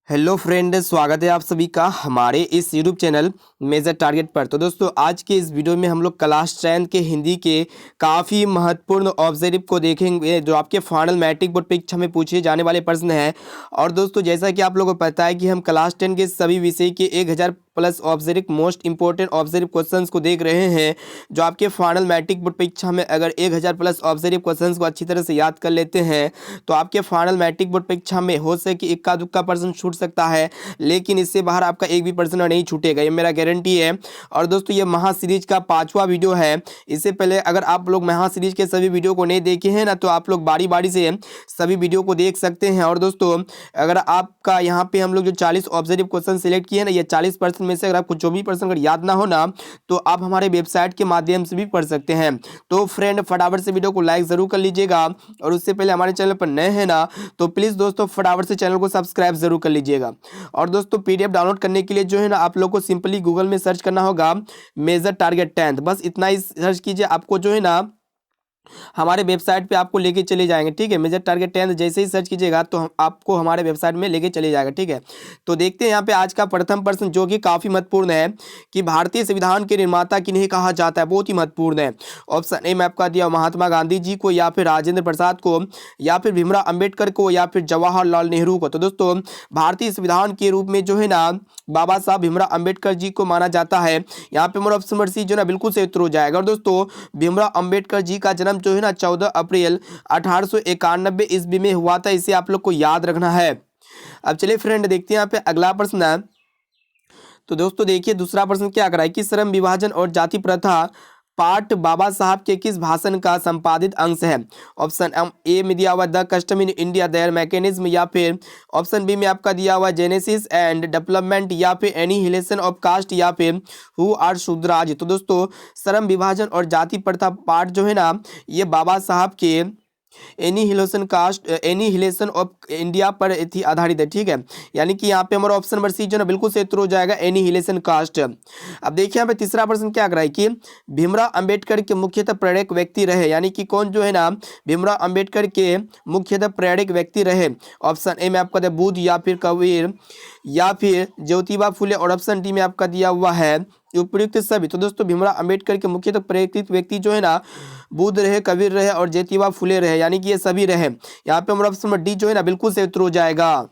Hello friend, स्वागत है आप सभी का हमारे इस यूट्यूब चैनल मेजर टारगेट पर। तो दोस्तों, आज के इस वीडियो में हम लोग क्लास 10 के हिंदी के काफ़ी महत्वपूर्ण ऑब्जेक्टिव को देखेंगे जो आपके फाइनल मैट्रिक बोर्ड परीक्षा में पूछे जाने वाले प्रश्न हैं। और दोस्तों, जैसा कि आप लोगों को पता है कि हम क्लास 10 के सभी विषय के 1000 plus objective most important objective questions को देख रहे हैं, जो आपके फाइनल मैट्रिक बोर्ड परीक्षा में अगर 1000 प्लस ऑब्जेक्टिव क्वेश्चंस को अच्छी तरह से याद कर लेते हैं तो आपके फाइनल मैट्रिक बोर्ड परीक्षा में हो सके इक्का दुक्का प्रश्न छूट सकता है, लेकिन इससे बाहर आपका एक भी प्रश्न नहीं छूटेगा, ये मेरा गारंटी है। और दोस्तों, ये महा सीरीज का 5वां वीडियो है। इससे पहले अगर आप लोग महा सीरीज के सभी वीडियो को नहीं देखे हैं ना, तो आप लोग बारी बारी से सभी वीडियो को देख सकते हैं। और दोस्तों, अगर आपका यहाँ पे हम लोग जो 40 ऑब्जेक्टिव क्वेश्चन सिलेक्ट किए ना, ये 40% में से अगर आपको 24% अगर याद ना हो ना, तो आप हमारे वेबसाइट के माध्यम से भी पढ़ सकते हैं। तो फ्रेंड, फटाफट से वीडियो को लाइक जरूर कर लीजिएगा, और उससे पहले हमारे चैनल पर नए हैं ना, तो प्लीज़ दोस्तों फटाफट से चैनल को सब्सक्राइब जरूर कर लीजिएगा। और दोस्तों, पीडीएफ डाउनलोड करने के लिए जो है ना, आप लोग को सिंपली गूगल में सर्च करना होगा मेजर टारगेट 10, बस इतना ही सर्च कीजिए, आपको जो है ना हमारे वेबसाइट पे आपको लेके चले जाएंगे। ठीक है, मेजर टारगेट 10 जैसे ही सर्च कीजिएगा तो आपको हमारे वेबसाइट में लेके चले जाएगा। ठीक है, तो देखते हैं यहाँ पे आज का प्रथम प्रश्न, जो कि काफ़ी महत्वपूर्ण है कि भारतीय संविधान के निर्माता किन्हें कहा जाता है। बहुत ही महत्वपूर्ण है। ऑप्शन ए में आपका दिया महात्मा गांधी जी को, या फिर राजेंद्र प्रसाद को, या फिर भीमराव अंबेडकर को, या फिर जवाहरलाल नेहरू को। तो दोस्तों, भारतीय संविधान के रूप में जो है ना बाबा साहब भीमराव अंबेडकर जी को माना जाता है। यहाँ पे मेरा ऑप्शन नंबर सी जो ना बिल्कुल सही उत्तर हो जाएगा। और दोस्तों, भीमराव अंबेडकर जी का जन्म जो है ना 14 अप्रैल 1891 ईस्वी में हुआ था। इसे आप लोग को याद रखना है। अब चलिए फ्रेंड, देखते हैं यहाँ पे अगला प्रश्न है। तो दोस्तों देखिए, दूसरा प्रश्न क्या कर रहा है कि श्रम विभाजन और जाति प्रथा पाठ बाबा साहब के किस भाषण का संपादित अंश है। ऑप्शन ए में दिया हुआ the custom in India there mechanism, या फिर ऑप्शन बी में आपका दिया हुआ जेनेसिस एंड डेवलपमेंट, या फिर एनिहिलेशन ऑफ कास्ट, या फिर हु आर शूद्राज। तो दोस्तों, श्रम विभाजन और जाति प्रथा पाठ जो है ना, ये बाबा साहब के एनिहिलेशन ऑफ इंडिया पर थी आधारित है। ठीक है, यानी कि यहाँ पे हमारा ऑप्शन नंबर सी जो ना बिल्कुल सही उत्तर हो जाएगा, एनिहिलेशन कास्ट। अब देखिए यहाँ पे तीसरा प्रश्न क्या कर रहा है कि भीमराव अंबेडकर के मुख्यतः प्रेरक व्यक्ति रहे, यानी कि कौन जो है ना भीमराव अंबेडकर के मुख्यतः प्रेरक व्यक्ति रहे। ऑप्शन ए में आपका दिया बुद्ध, या फिर कबीर, या फिर ज्योतिबा फुले, और ऑप्शन डी में आपका दिया हुआ है उपयुक्त सभी। तो दोस्तों, भीमराव अंबेडकर के मुख्यतः प्रेरित व्यक्ति जो है ना बुद्ध रहे, कबीर रहे, और ज्योतिबा फुले रहे, यानी कि ये सभी रहे। यहाँ पे हमारा ऑप्शन नंबर डी जो है ना बिल्कुल सही उत्तर हो जाएगा।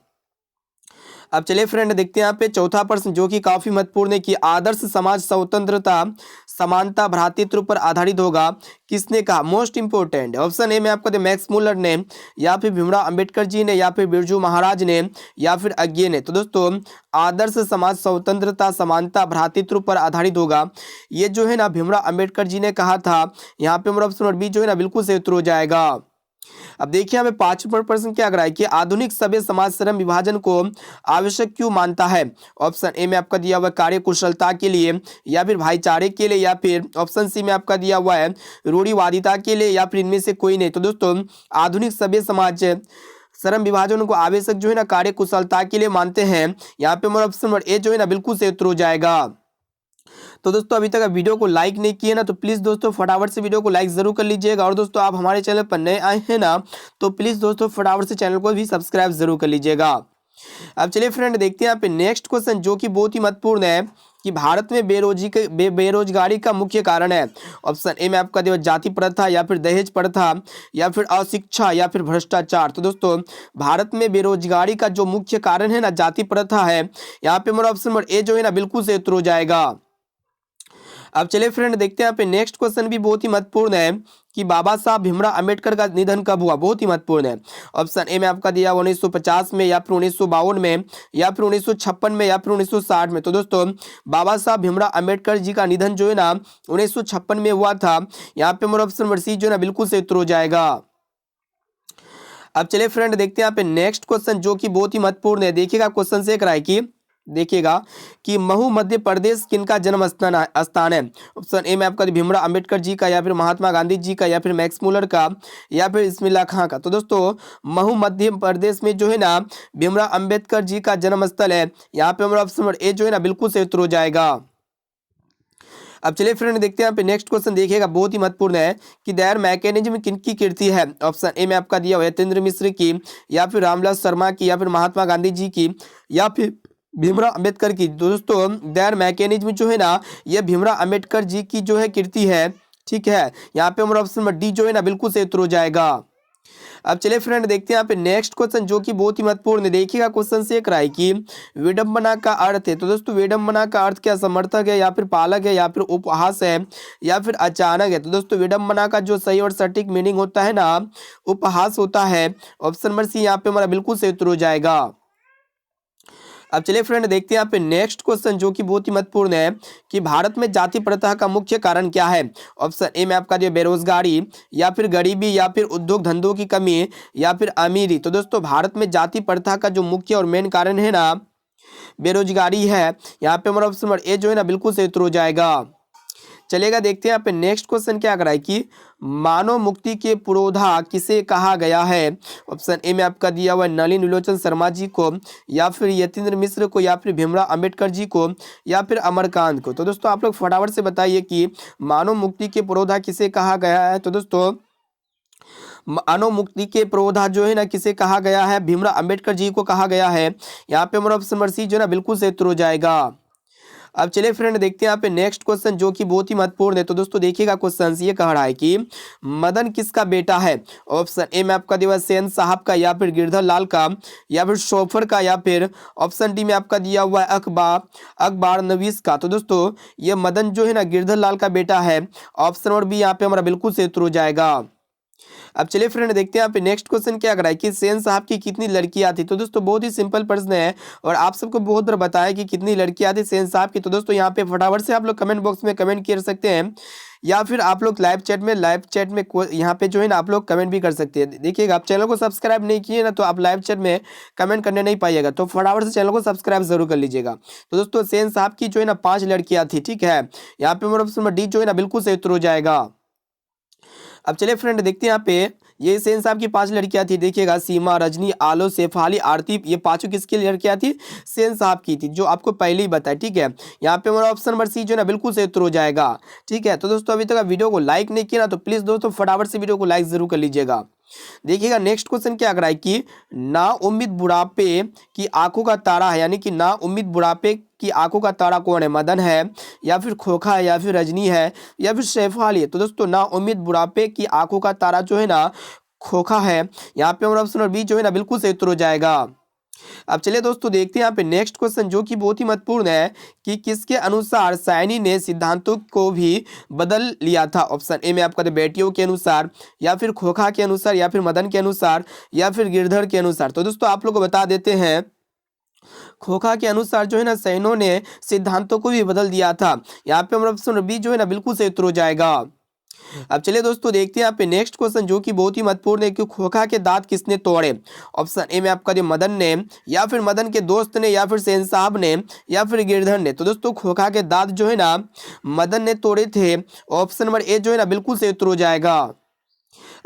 अब चलिए फ्रेंड, देखते हैं यहाँ पे चौथा प्रश्न, जो कि काफी महत्वपूर्ण है कि आदर्श समाज स्वतंत्रता समानता भ्रातृत्व पर आधारित होगा, किसने कहा। Most important. ऑप्शन ए में आपका दे मैक्स मुलर ने, या फिर भीमराव अंबेडकर जी ने, या फिर बिरजू महाराज ने, या फिर अज्ञे ने। तो दोस्तों, आदर्श समाज स्वतंत्रता समानता भ्रातृत्व पर आधारित होगा, ये जो है ना भीमराव अंबेडकर जी ने कहा था। यहाँ पे हमारा ऑप्शन नंबर बी जो है ना बिल्कुल सही उत्तर हो जाएगा। अब देखिए हमें 5वां प्रश्न क्या कर रहा है कि आधुनिक सभ्य समाज श्रम विभाजन को आवश्यक क्यों मानता है। ऑप्शन ए में आपका दिया हुआ कार्य कुशलता के लिए, या फिर भाईचारे के लिए, या फिर ऑप्शन सी में आपका दिया हुआ है रूढ़िवादिता के लिए, या फिर इनमें से कोई नहीं। तो दोस्तों, आधुनिक सभ्य समाज श्रम विभाजन को आवश्यक जो है ना कार्य कुशलता के लिए मानते हैं। यहाँ पे हमारा ऑप्शन नंबर ए जो है ना बिल्कुल सही उत्तर हो जाएगा। तो दोस्तों, अभी तक आप वीडियो को लाइक नहीं किए ना, तो प्लीज़ दोस्तों फटाफट से वीडियो को लाइक जरूर कर लीजिएगा। और दोस्तों, आप हमारे चैनल पर नए आए हैं ना, तो प्लीज़ दोस्तों फटाफट से चैनल को भी सब्सक्राइब जरूर कर लीजिएगा। अब चलिए फ्रेंड, देखते हैं यहाँ पे नेक्स्ट क्वेश्चन, जो कि बहुत ही महत्वपूर्ण है कि भारत में बेरोजगारी का मुख्य कारण है। ऑप्शन ए में आपका दिया जाति प्रथा, या फिर दहेज प्रथा, या फिर अशिक्षा, या फिर भ्रष्टाचार। तो दोस्तों, भारत में बेरोजगारी का जो मुख्य कारण है ना जाति प्रथा है। यहाँ पे हमारा ऑप्शन नंबर ए जो है ना बिल्कुल सही उत्तर हो जाएगा। अब चलिए फ्रेंड, देखते हैं यहाँ पे नेक्स्ट क्वेश्चन भी बहुत ही महत्वपूर्ण है कि बाबा साहब भीमराव अंबेडकर का निधन कब हुआ। बहुत ही महत्वपूर्ण है। ऑप्शन ए में आपका दिया 1950 में, या फिर 1952 में, या फिर 1956 में, या फिर 1960 में। तो दोस्तों, बाबा साहब भीमराव अंबेडकर जी का निधन जो है ना 1956 में हुआ था। यहाँ पे हमारा ऑप्शन नंबर सी जो है ना बिल्कुल सही उत्तर हो जाएगा। अब चलिए फ्रेंड, देखते हैं यहाँ पे नेक्स्ट क्वेश्चन, जो कि बहुत ही महत्वपूर्ण है। देखिएगा क्वेश्चन से कह रहा है कि देखिएगा कि महू मध्य प्रदेश किनका जन्म स्थान है। ऑप्शन ए में आपका भीमराव अंबेडकर जी का, या फिर महात्मा गांधी जी का, या फिर मैक्स मुलर का, या फिर इस्मिल्ला खां का। तो दोस्तों, महू मध्य प्रदेश में जो है ना भीमराव अंबेडकर जी का जन्म स्थल है। यहाँ पे हमारा ऑप्शन नंबर ए जो है ना बिल्कुल सही उत्तर हो जाएगा। अब चलिए फ्रेंड देखते हैं यहाँ पे नेक्स्ट क्वेश्चन देखिएगा, बहुत ही महत्वपूर्ण है कि दायर मैकेनिज्म किनकी कीर्ति है। ऑप्शन ए में आपका दिया हुआ है यतीन्द्र मिश्र की, या फिर रामविलास शर्मा की, या फिर महात्मा गांधी जी की, या फिर भीमराव अंबेडकर की। दोस्तों दायर मैकेनिज्म जो है ना, ये भीमराव अंबेडकर जी की जो है कीर्ति है, ठीक है। यहाँ पे हमारा ऑप्शन नंबर डी जो है ना बिल्कुल सही उत्तर हो जाएगा। अब चलिए फ्रेंड देखते हैं यहाँ पे नेक्स्ट क्वेश्चन जो कि बहुत ही महत्वपूर्ण है। देखिएगा क्वेश्चन से एक राय की विडंबना का अर्थ है। तो दोस्तों विडंबना का अर्थ क्या, समर्थक है, या फिर पालक है, या फिर उपहास है, या फिर अचानक है। तो दोस्तों विडंबना का जो सही और सटीक मीनिंग होता है ना, उपहास होता है। ऑप्शन नंबर सी यहाँ पे हमारा बिल्कुल सही उत्तर हो जाएगा। अब चलिए फ्रेंड देखते हैं यहाँ पे नेक्स्ट क्वेश्चन जो कि बहुत ही महत्वपूर्ण है कि भारत में जाति प्रथा का मुख्य कारण क्या है। ऑप्शन ए में आपका दिया बेरोजगारी, या फिर गरीबी, या फिर उद्योग धंधों की कमी, या फिर अमीरी। तो दोस्तों भारत में जाति प्रथा का जो मुख्य और मेन कारण है ना, बेरोजगारी है। यहाँ पे हमारा ऑप्शन नंबर ए जो है ना बिल्कुल सही उत्तर हो जाएगा। चलेगा देखते हैं यहाँ पे नेक्स्ट क्वेश्चन क्या कर रहा है कि मानव मुक्ति के पुरोधा किसे कहा गया है। ऑप्शन ए में आपका दिया हुआ है नलिन विलोचन शर्मा जी को, या फिर यतीन्द्र मिश्र को, या फिर भीमराव अंबेडकर जी को, या फिर अमरकांत को। तो दोस्तों आप लोग फटाफट से बताइए कि मानव मुक्ति के पुरोधा किसे कहा गया है। तो दोस्तों मानव मुक्ति के पुरोधा जो है ना किसे कहा गया है, भीमराव अंबेडकर जी को कहा गया है। यहाँ पे हमारा ऑप्शन नंबर सी जो है ना बिल्कुल सही उत्तर हो जाएगा। अब चलिए फ्रेंड देखते हैं यहाँ पे नेक्स्ट क्वेश्चन जो कि बहुत ही महत्वपूर्ण है। तो दोस्तों देखिएगा क्वेश्चन ये कह रहा है कि मदन किसका बेटा है। ऑप्शन ए में आपका दिया हुआ सेन साहब का, या फिर गिरधर लाल का, या फिर शोफर का, या फिर ऑप्शन डी में आपका दिया हुआ है अखबार नवीस का। तो दोस्तों ये मदन जो है ना गिरधर लाल का बेटा है। ऑप्शन नंबर बी यहाँ पे हमारा बिल्कुल सही उत्तर हो जाएगा। अब चलिए फ्रेंड देखते हैं यहाँ पे नेक्स्ट क्वेश्चन क्या कर रहा है कि सेन साहब की कितनी लड़कियां थी। तो दोस्तों बहुत ही सिंपल प्रश्न है और आप सबको बहुत बार बताया कि कितनी लड़कियां थी सेन साहब की। तो दोस्तों यहाँ पे फटाफट से आप लोग कमेंट बॉक्स में कमेंट कर सकते हैं, या फिर आप लोग लाइव चैट में यहाँ पे जो है ना आप लोग कमेंट भी कर सकते हैं। देखिएगा आप चैनल को सब्सक्राइब नहीं किए ना तो आप लाइव चैट में कमेंट करने नहीं पाइएगा, तो फटाफट से चैनल को सब्सक्राइब जरूर कर लीजिएगा। तो दोस्तों सेन साहब की जो है ना 5 लड़कियां थी, ठीक है। यहाँ पे ऑप्शन नंबर डी जो है ना बिल्कुल सही उत्तर हो जाएगा। अब चलिए फ्रेंड देखते हैं यहाँ पे ये सेन साहब की 5 लड़कियां थी। देखिएगा सीमा, रजनी, आलो, शेफाली, आरती, ये पांचों किसकी लड़कियां थी, सेन साहब की थी, जो आपको पहले ही बताया, ठीक है। यहाँ पे हमारा ऑप्शन नंबर सी जो है ना बिल्कुल सही उत्तर हो जाएगा, ठीक है। तो दोस्तों अभी तक वीडियो को लाइक नहीं किया ना तो प्लीज दोस्तों फटाफट से वीडियो को लाइक जरूर कर लीजिएगा। देखिएगा नेक्स्ट क्वेश्चन क्या कर रहा है कि ना उम्मीद बुढ़ापे की आंखों का तारा है, यानी कि ना उम्मीद बुढ़ापे की आंखों का तारा कौन है, मदन है, या फिर खोखा है, या फिर रजनी है, या फिर शेफाली है। तो दोस्तों ना उम्मीद बुढ़ापे की आंखों का तारा जो है ना खोखा है। यहाँ पे हमारा ऑप्शन बी जो है ना बिल्कुल सही उत्तर हो जाएगा। अब चलिए दोस्तों देखते हैं यहाँ पे नेक्स्ट क्वेश्चन जो कि बहुत ही महत्वपूर्ण है कि किसके अनुसार सैनी ने सिद्धांतों को भी बदल लिया था। ऑप्शन ए में आपका बेटियों के अनुसार, या फिर खोखा के अनुसार, या फिर मदन के अनुसार, या फिर गिरधर के अनुसार। तो दोस्तों आप लोग को बता देते हैं खोखा के अनुसार जो है ना सैनियों ने सिद्धांतों को भी बदल दिया था। यहाँ पे हमारा ऑप्शन बी जो है ना बिल्कुल सही उत्तर हो जाएगा। अब चलिए दोस्तों देखते हैं यहाँ पे नेक्स्ट क्वेश्चन जो कि बहुत ही महत्वपूर्ण है कि खोखा के दांत किसने तोड़े। ऑप्शन ए में आपका जो मदन ने, या फिर मदन के दोस्त ने, या फिर सेन साहब ने, या फिर गिरधर ने। तो दोस्तों खोखा के दांत जो है ना मदन ने तोड़े थे। ऑप्शन नंबर ए जो है ना बिल्कुल सही उत्तर हो जाएगा।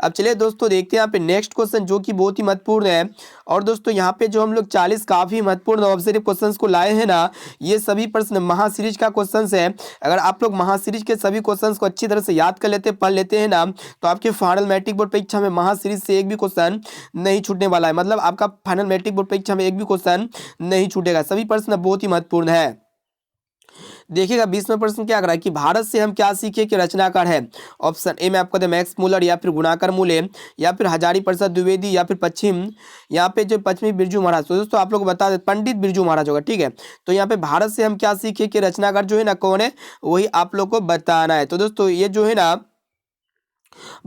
अब चलिए दोस्तों देखते हैं यहाँ पे नेक्स्ट क्वेश्चन जो कि बहुत ही महत्वपूर्ण है। और दोस्तों यहाँ पे जो हम लोग 40 काफी महत्वपूर्ण ऑब्जर्व क्वेश्चंस को लाए हैं ना, ये सभी प्रश्न महासीरीज का क्वेश्चंस है। अगर आप लोग महासीरीज के सभी क्वेश्चंस को अच्छी तरह से याद कर लेते, पढ़ लेते हैं ना, तो आपके फाइनल मैट्रिक बोर्ड परीक्षा में महासीरीज से एक भी क्वेश्चन नहीं छूटने वाला है। मतलब आपका फाइनल मैट्रिक बोर्ड परीक्षा में एक भी क्वेश्चन नहीं छूटेगा, सभी प्रश्न बहुत ही महत्वपूर्ण है। देखिएगा 20वां प्रश्न क्या कर रहा है कि भारत से हम क्या सीखे कि रचनाकार है। ऑप्शन ए में आपका दे मैक्स मुलर, या फिर गुणाकर मूले, या फिर हजारी प्रसाद द्विवेदी, या फिर यहाँ पे जो पश्चिमी बिरजू महाराज। तो दोस्तों आप लोग बता दे पंडित बिरजू महाराज होगा, ठीक है। तो यहाँ पे भारत से हम क्या सीखे कि रचनाकार जो है ना कौन है, वही आप लोग को बताना है। तो दोस्तों ये जो है ना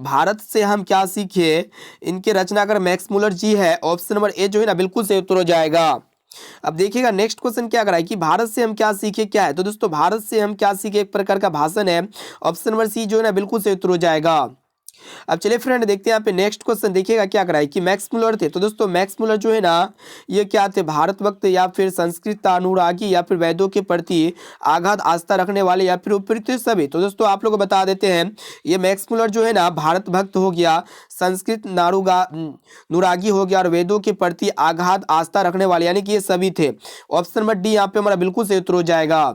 भारत से हम क्या सीखे, इनके रचनाकार मैक्स मुलर जी है। ऑप्शन नंबर ए जो है ना बिल्कुल सही उत्तर हो जाएगा। अब देखिएगा नेक्स्ट क्वेश्चन क्या कर रहा है कि भारत से हम क्या सीखे क्या है। तो दोस्तों भारत से हम क्या सीखे एक प्रकार का भाषण है। ऑप्शन नंबर सी जो है ना बिल्कुल सही उत्तर हो जाएगा। अब चलिए फ्रेंड देखते हैं यहाँ पे नेक्स्ट क्वेश्चन। देखिएगा क्या कर रहा है कि मैक्स मुलर थे। तो दोस्तों मैक्स मुलर जो है ना ये क्या थे, भारत भक्त, या फिर संस्कृत अनुरागी, या फिर वेदों के प्रति आगाध आस्था रखने वाले, या फिर उपयुक्त सभी। तो दोस्तों आप लोग को बता देते हैं ये मैक्स मुलर जो है ना भारत भक्त हो गया, संस्कृत अनुरागी हो गया, और वेदों के प्रति आगाध आस्था रखने वाले, यानी कि ये सभी थे। ऑप्शन नंबर डी यहाँ पे हमारा बिल्कुल सही उत्तर हो जाएगा।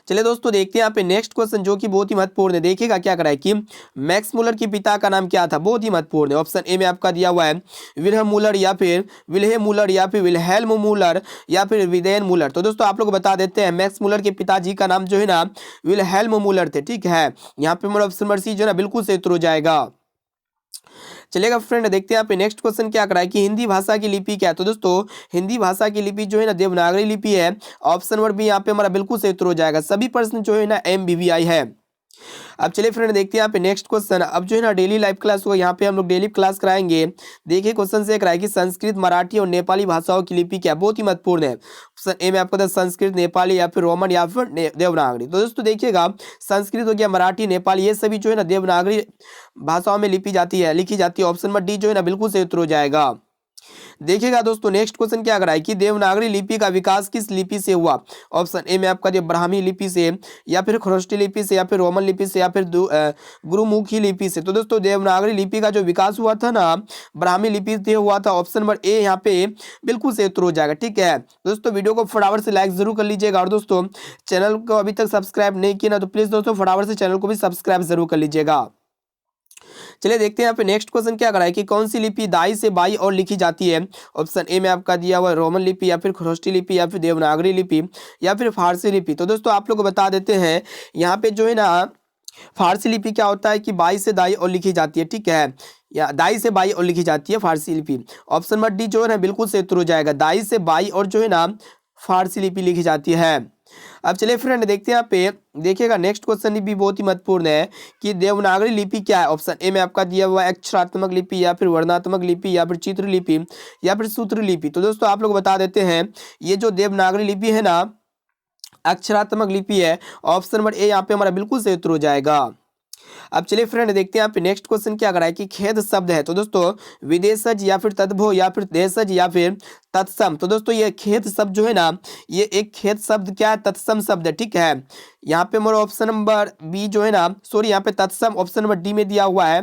चलिए दोस्तों देखते हैं यहाँ पे नेक्स्ट क्वेश्चन जो कि बहुत ही महत्वपूर्ण है। देखिएगा क्या करा है कि मैक्स मूलर के पिता का नाम क्या था, बहुत ही महत्वपूर्ण है। ऑप्शन ए में आपका दिया हुआ है विल्हेम मूलर या फिर विल्हेम मूलर या फिर विल्हेल्म मूलर या फिर विदेन मूलर। तो दोस्तों आप लोग बता देते हैं मैक्स मूलर के पिताजी का नाम जो है ना विल्हेल्म मूलर थे, ठीक है। यहाँ पे मेरा ऑप्शन नंबर सी जो है ना बिल्कुल सही उत्तर हो जाएगा। चलेगा फ्रेंड, देखते हैं यहाँ पे नेक्स्ट क्वेश्चन क्या करा है कि हिंदी भाषा की लिपि क्या है। तो दोस्तों हिंदी भाषा की लिपि जो है ना देवनागरी लिपि है। ऑप्शन नंबर बी यहाँ पे हमारा बिल्कुल सही उत्तर हो जाएगा। सभी प्रश्न जो है ना MBVI है। अब चलिए फ्रेंड देखते हैं यहाँ पे नेक्स्ट क्वेश्चन। अब जो है ना डेली लाइव क्लास होगा, यहाँ पे हम लोग डेली क्लास कराएंगे। देखिए क्वेश्चन से कराए कि संस्कृत, मराठी और नेपाली भाषाओं की लिपि क्या, बहुत ही महत्वपूर्ण है। ऑप्शन ए में आपको संस्कृत, नेपाली या फिर रोमन या फिर देवनागरी। तो दोस्तों देखिएगा संस्कृत हो गया, मराठी, नेपाली, ये सभी जो है ना देवनागरी भाषाओं में लिखी जाती है। ऑप्शन नंबर डी जो है ना बिल्कुल सही उत्तर हो जाएगा। देखिएगा दोस्तों नेक्स्ट क्वेश्चन क्या कराए कि देवनागरी लिपि का विकास किस लिपि से हुआ। ऑप्शन ए में आपका जो ब्राह्मी लिपि से या फिर खरोष्टी लिपि से या फिर रोमन लिपि से या फिर गुरुमुखी लिपि से। तो दोस्तों देवनागरी लिपि का जो विकास हुआ था ना ब्राह्मी लिपि से हुआ था। ऑप्शन नंबर ए यहाँ पे बिल्कुल सही उत्तर हो जाएगा, ठीक है। दोस्तों वीडियो को फटाफट से लाइक जरूर कर लीजिएगा और दोस्तों चैनल को अभी तक सब्सक्राइब नहीं किया ना तो प्लीज दोस्तों फटाफट से चैनल को भी सब्सक्राइब जरूर कर लीजिएगा। चलिए देखते हैं यहाँ पे नेक्स्ट क्वेश्चन क्या करा है कि कौन सी लिपि दाई से बाई और लिखी जाती है। ऑप्शन ए में आपका दिया हुआ है रोमन लिपि या फिर खरोष्टी लिपि या फिर देवनागरी लिपि या फिर फारसी लिपि। तो दोस्तों आप लोग को बता देते हैं यहाँ पे जो है ना फारसी लिपि क्या होता है कि बाई से दाई और लिखी जाती है, ठीक है, या दाई से बाई और लिखी जाती है फारसी लिपि। ऑप्शन नंबर डी जो है ना बिल्कुल सही उत्तर हो जाएगा। दाई से बाई और जो है ना फारसी लिपि लिखी जाती है। अब चलिए फ्रेंड देखते हैं यहाँ पे देखिएगा नेक्स्ट क्वेश्चन भी बहुत ही महत्वपूर्ण है कि देवनागरी लिपि क्या है। ऑप्शन ए में आपका दिया हुआ है अक्षरात्मक लिपि या फिर वर्णात्मक लिपि या फिर चित्र लिपि या फिर सूत्र लिपि। तो दोस्तों आप लोग बता देते हैं ये जो देवनागरी लिपि है ना अक्षरात्मक लिपि है। ऑप्शन नंबर ए यहाँ पे हमारा बिल्कुल सही उत्तर हो जाएगा। अब चलिए फ्रेंड देखते हैं यहाँ पे नेक्स्ट क्वेश्चन क्या करा है कि खेद शब्द है। तो दोस्तों विदेशज या फिर तद्भव या फिर देशज या फिर तत्सम। तो दोस्तों ये खेद शब्द जो है ना ये एक खेद शब्द क्या है, तत्सम शब्द है, ठीक है। यहाँ पे मेरा ऑप्शन नंबर बी जो है ना सॉरी यहाँ पे तत्सम ऑप्शन नंबर डी में दिया हुआ है।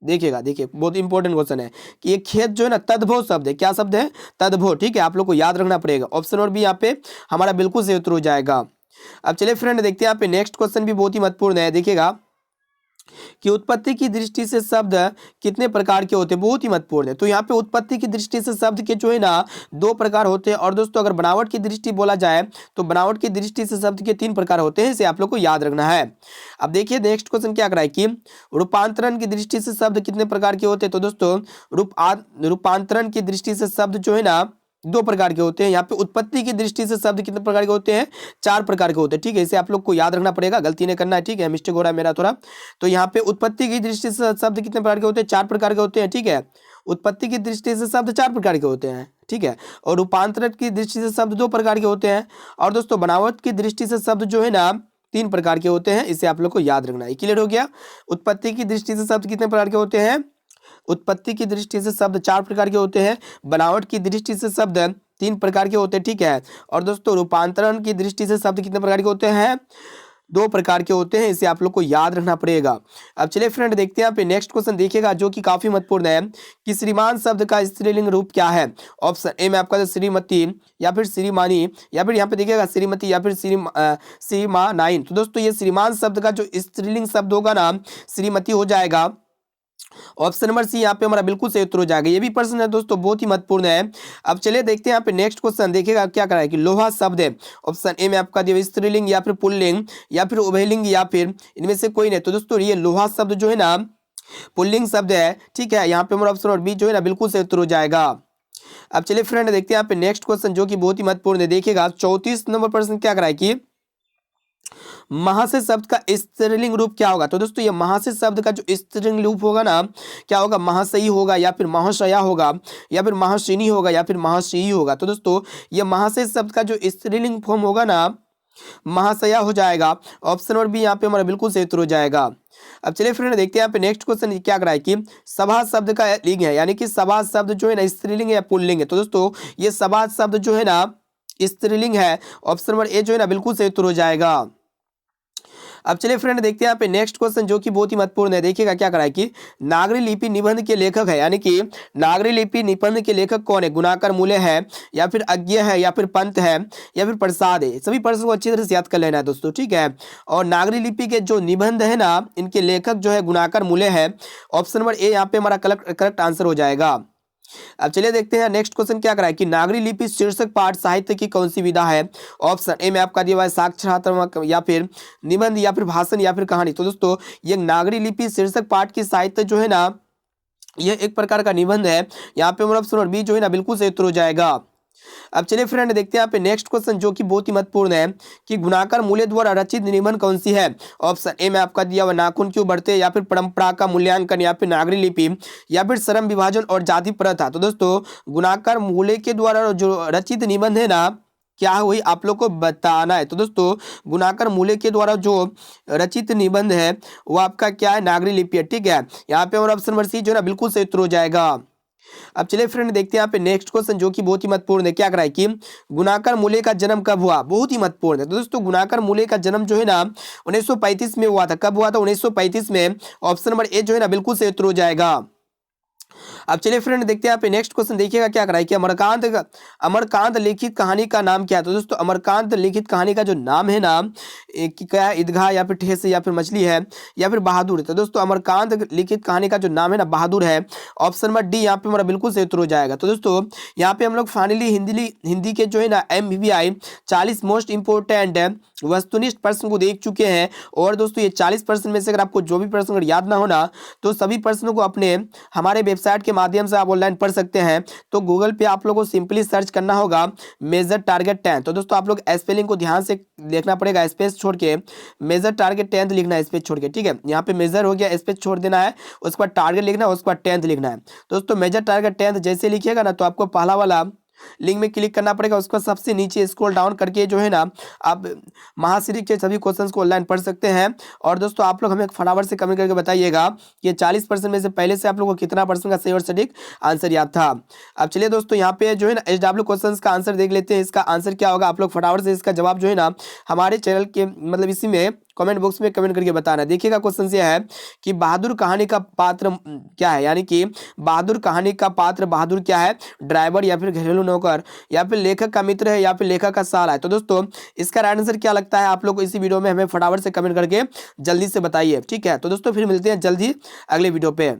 देखिएगा देखिए बहुत इंपॉर्टेंट क्वेश्चन है कि ये खेत जो है ना तद्भव शब्द है। क्या शब्द है, तद्भव, ठीक है, आप लोग को याद रखना पड़ेगा। ऑप्शन नंबर बी यहाँ पे हमारा बिल्कुल सही उत्तर हो जाएगा। अब चलिए फ्रेंड देखते हैं यहाँ पे नेक्स्ट क्वेश्चन भी बहुत ही महत्वपूर्ण है। देखिएगा कि उत्पत्ति की दृष्टि से शब्द कितने प्रकार के होते हैं, बहुत ही महत्वपूर्ण है। तो यहाँ पे उत्पत्ति की दृष्टि से शब्द के जो है ना 2 प्रकार होते हैं और दोस्तों अगर बनावट की दृष्टि बोला जाए तो बनावट की दृष्टि से शब्द के 3 प्रकार होते हैं। इसे आप लोग को याद रखना है। अब देखिए नेक्स्ट क्वेश्चन क्या कराए कि रूपांतरण की दृष्टि से शब्द कितने प्रकार के होते हैं। तो दोस्तों रूपांतरण की दृष्टि से शब्द जो है ना 2 प्रकार के होते हैं। यहाँ पे उत्पत्ति की दृष्टि से शब्द कितने प्रकार के होते हैं, 4 प्रकार के होते हैं, ठीक है। इसे आप लोग को याद रखना पड़ेगा, गलती नहीं करना है, ठीक है, मिस्टेक हो रहा है मेरा थोड़ा। तो यहाँ पे उत्पत्ति की दृष्टि से शब्द कितने प्रकार के होते हैं, 4 प्रकार के होते हैं, ठीक है। उत्पत्ति की दृष्टि से शब्द 4 प्रकार के होते हैं, ठीक है। और रूपांतरण की दृष्टि से शब्द 2 प्रकार के होते हैं और दोस्तों बनावट की दृष्टि से शब्द जो है ना 3 प्रकार के होते हैं। इसे आप लोग को याद रखना है। क्लियर हो गया। उत्पत्ति की दृष्टि से शब्द कितने प्रकार के होते हैं, उत्पत्ति की दृष्टि से शब्द 4 प्रकार के होते हैं, बनावट की दृष्टि से शब्द 3 प्रकार के होते हैं, ठीक है। और दोस्तों रूपांतरण की दृष्टि से शब्द कितने प्रकार के होते हैं, 2 प्रकार के होते हैं। इसे आप लोग को याद रखना पड़ेगा। अब चलिए फ्रेंड देखते हैं यहाँ पे नेक्स्ट क्वेश्चन देखिएगा जो कि काफी महत्वपूर्ण है कि श्रीमान शब्द का स्त्रीलिंग रूप क्या है। ऑप्शन ए में आपका श्रीमती या फिर श्रीमानी या फिर यहाँ पे देखिएगा श्रीमती या फिर श्रीमानाइन। तो दोस्तों ये श्रीमान शब्द का जो स्त्रीलिंग शब्द होगा ना श्रीमती हो जाएगा। ऑप्शन नंबर सी यहाँ पे हमारा बिल्कुल सही उत्तर हो जाएगा। ये भी प्रश्न है दोस्तों बहुत ही महत्वपूर्ण है। अब चलिए देखते हैं यहाँ पे नेक्स्ट क्वेश्चन देखिएगा क्या करा है कि लोहा शब्द है। ऑप्शन ए में आपका दिया स्त्रीलिंग या फिर पुल्लिंग या फिर उभयलिंग या फिर इनमें से कोई नहीं। तो दोस्तों ये लोहा शब्द जो है ना पुल्लिंग शब्द है, ठीक है। यहाँ पे हमारा ऑप्शन नंबर बी जो है ना बिल्कुल सही उत्तर हो जाएगा। अब चलिए फ्रेंड देखते हैं यहाँ पे नेक्स्ट क्वेश्चन जो कि बहुत ही महत्वपूर्ण है। देखिएगा 34 नंबर प्रश्न क्या करा है कि महाशय शब्द का स्त्रीलिंग रूप क्या होगा। तो दोस्तों ये महाशय शब्द का जो स्त्रीलिंग रूप होगा ना क्या होगा, महाशयी होगा या फिर महाशया होगा या फिर महाशिनी होगा या फिर महाशयी होगा। तो दोस्तों ये महाशय शब्द का जो स्त्रीलिंग फॉर्म होगा ना महाशया हो जाएगा। ऑप्शन नंबर बी यहाँ पे हमारा बिल्कुल सही उत्तर हो जाएगा। अब चलिए फ्रेंड देखते हैं यहाँ पे नेक्स्ट क्वेश्चन क्या कराए कि सभा शब्द का लिंग है, यानी कि सभा शब्द जो है ना स्त्रीलिंग है या पुल्लिंग है। तो दोस्तों ये सभा शब्द जो है ना स्त्रीलिंग है। ऑप्शन नंबर ए जो है ना बिल्कुल सही उत्तर हो जाएगा। अब चलिए फ्रेंड देखते हैं यहाँ पे नेक्स्ट क्वेश्चन जो कि बहुत ही महत्वपूर्ण है। देखिएगा क्या करा है कि नागरी लिपि निबंध के लेखक है, यानी कि नागरी लिपि निबंध के लेखक कौन है? गुणाकर मूल्य है, या फिर अज्ञ है, या फिर पंत है, या फिर प्रसाद है। सभी प्रश्न को अच्छी तरह से याद कर लेना है दोस्तों, ठीक है। और नागरी लिपि के जो निबंध है ना, इनके लेखक जो है गुणाकर मूल्य है। ऑप्शन नंबर ए यहाँ पे हमारा करेक्ट आंसर हो जाएगा। अब चलिए देखते हैं नेक्स्ट क्वेश्चन क्या करा है कि नागरी लिपि शीर्षक पाठ साहित्य की कौन सी विधा है? ऑप्शन ए में आपका दिया हुआ है साक्षात्मक, या फिर निबंध, या फिर भाषण, या फिर कहानी। तो दोस्तों ये नागरी लिपि शीर्षक पाठ की साहित्य जो है ना, यह एक प्रकार का निबंध है। यहाँ पे हमारा ऑप्शन नंबर बी जो है ना बिल्कुल सही उत्तर हो जाएगा। अब चलिए फ्रेंड देखते हैं यहाँ पे नेक्स्ट क्वेश्चन जो कि बहुत ही महत्वपूर्ण है कि गुणाकर मूल्य द्वारा रचित निबंध कौन सी है? ऑप्शन ए में आपका दिया हुआ नाखून क्यों बढ़ते, या फिर परंपरा का मूल्यांकन, या फिर नागरी लिपि, या फिर श्रम विभाजन और जाति प्रथा। तो दोस्तों गुणाकर मूल्य के द्वारा जो रचित निबंध है ना, क्या हुई आप लोग को बताना है। तो दोस्तों गुणाकर मूल्य के द्वारा जो रचित निबंध है वो आपका क्या है? नागरी लिपि है, ठीक है। यहाँ पे हमारा ऑप्शन नंबर सी जो है ना बिल्कुल सही उत्तर हो जाएगा। अब चलिए फ्रेंड देखते हैं यहाँ पे नेक्स्ट क्वेश्चन जो कि बहुत ही महत्वपूर्ण है। क्या करा है कि गुणाकर मूल्य का जन्म कब हुआ? बहुत ही महत्वपूर्ण है। तो दोस्तों गुणाकर मूल्य का जन्म जो है ना 1935 में हुआ था। कब हुआ था? 1935 में। ऑप्शन नंबर ए जो है ना बिल्कुल सही उत्तर हो जाएगा। अब चलिए फ्रेंड देखते हैं यहाँ पे नेक्स्ट क्वेश्चन। देखिएगा क्या करा है कि अमरकांत लिखित कहानी का नाम क्या है? तो दोस्तों अमरकांत लिखित कहानी का जो नाम है ना, क्या है? ईदगाह, या फिर ठेस, या फिर मछली है, या फिर बहादुर। तो दोस्तों अमरकांत लिखित कहानी का जो नाम है ना बहादुर है। ऑप्शन नंबर डी यहाँ पे हमारा बिल्कुल सही उत्तर हो जाएगा। तो दोस्तों यहाँ पे हम लोग फाइनली हिंदी के जो है ना MBBI 40 मोस्ट इंपोर्टेंट वस्तुनिष्ठ प्रश्न को देख चुके हैं। और दोस्तों ये 40 प्रश्न में से अगर आपको जो भी प्रश्न अगर याद ना होना, तो सभी प्रश्नों को अपने हमारे वेबसाइट के माध्यम से आप ऑनलाइन पढ़ सकते हैं। तो गूगल पे आप लोगों को सिंपली सर्च करना होगा मेजर टारगेट 10। तो दोस्तों आप लोग स्पेलिंग को ध्यान से देखना पड़ेगा, स्पेस छोड़ के मेजर टारगेट 10 लिखना है, स्पेस छोड़ के, ठीक है। यहाँ पे मेजर हो गया, स्पेस छोड़ देना है, उसके बाद टारगेट लिखना है, उसके बाद 10th लिखना है। दोस्तों मेजर टारगेट 10 जैसे लिखिएगा ना, तो आपको पहला वाला लिंक में क्लिक करना पड़ेगा। उसको सबसे नीचे स्क्रॉल डाउन करके जो है ना आप महासीरीज के सभी क्वेश्चंस को ऑनलाइन पढ़ सकते हैं। और दोस्तों आप लोग हमें फटाफट से कमेंट करके बताइएगा कि 40% में से पहले से आप लोगों को कितना % का सही और सटीक आंसर याद था। अब चलिए दोस्तों यहाँ पे जो है ना SW क्वेश्चंस का आंसर देख लेते हैं। इसका आंसर क्या होगा? आप लोग फटाफट से इसका जवाब जो है ना हमारे चैनल के मतलब इसी में कमेंट बॉक्स में कमेंट करके बताना। देखिएगा क्वेश्चन ये है कि बहादुर कहानी का पात्र क्या है? यानी कि बहादुर कहानी का पात्र बहादुर क्या है? ड्राइवर, या फिर घरेलू नौकर, या फिर लेखक का मित्र है, या फिर लेखक का साला है। तो दोस्तों इसका राइट आंसर क्या लगता है? आप लोग को इसी वीडियो में हमें फटाफट से कमेंट करके जल्दी से बताइए, ठीक है। तो दोस्तों फिर मिलते हैं जल्दी अगले वीडियो पे।